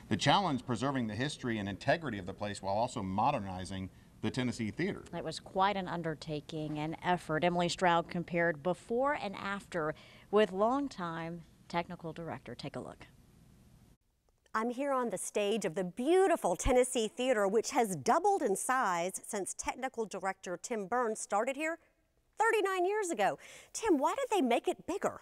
The challenge, preserving the history and integrity of the place while also modernizing the Tennessee Theater. It was quite an undertaking and effort. Emily Stroud compared before and after with longtime technical director. Take a look. I'm here on the stage of the beautiful Tennessee Theater, which has doubled in size since technical director Tim Burns started here 39 years ago. Tim, why did they make it bigger?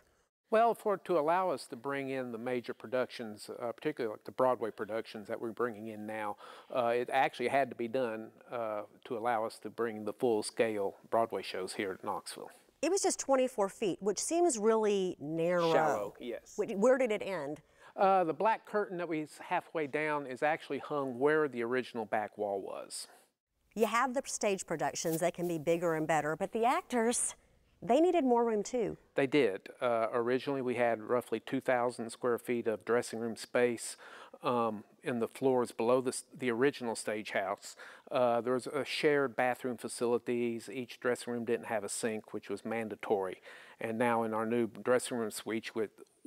Well, to allow us to bring in the major productions, particularly like the Broadway productions that we're bringing in now, it actually had to be done to allow us to bring the full-scale Broadway shows here at Knoxville. It was just 24 feet, which seems really narrow. Shallow, yes. Where did it end? The black curtain that was halfway down is actually hung where the original back wall was. You have the stage productions that can be bigger and better, but the actors, they needed more room too. They did. Originally we had roughly 2,000 square feet of dressing room space in the floors below the original stage house. There was a shared bathroom facilities. Each dressing room didn't have a sink, which was mandatory. And now in our new dressing room suite,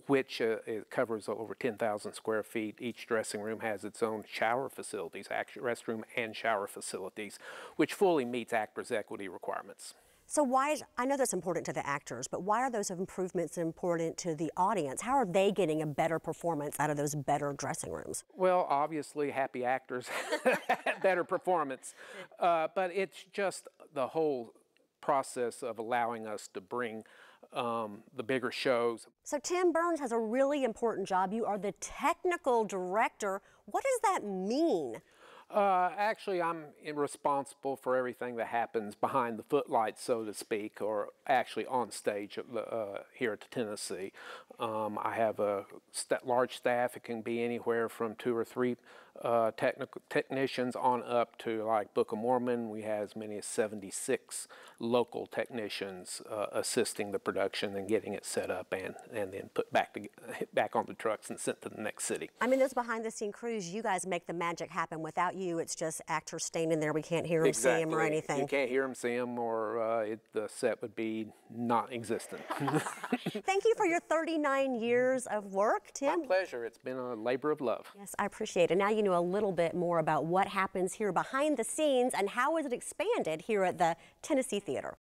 which it covers over 10,000 square feet, each dressing room has its own shower facilities, actually restroom and shower facilities, which fully meets actors' equity requirements. So I know that's important to the actors, but why are those improvements important to the audience? How are they getting a better performance out of those better dressing rooms? Well, obviously happy actors better performance, but it's just the whole process of allowing us to bring the bigger shows. So Tim Burns has a really important job. You are the technical director. What does that mean? Actually, I'm responsible for everything that happens behind the footlights, so to speak, or actually on stage here at the Tennessee. I have a large staff. It can be anywhere from 2 or 3 technicians on up to, like Book of Mormon. We have as many as 76 local technicians assisting the production and getting it set up and then put back on the trucks and sent to the next city. I mean, those behind-the-scenes crews, you guys make the magic happen. Without you, it's just actors standing there. We can't hear them, see them, or anything. You can't hear them, see them, or the set would be not existent. Thank you for your 39 years of work, Tim. My pleasure. It's been a labor of love. Yes, I appreciate it. Now you know a little bit more about what happens here behind the scenes and how is it expanded here at the Tennessee Theater.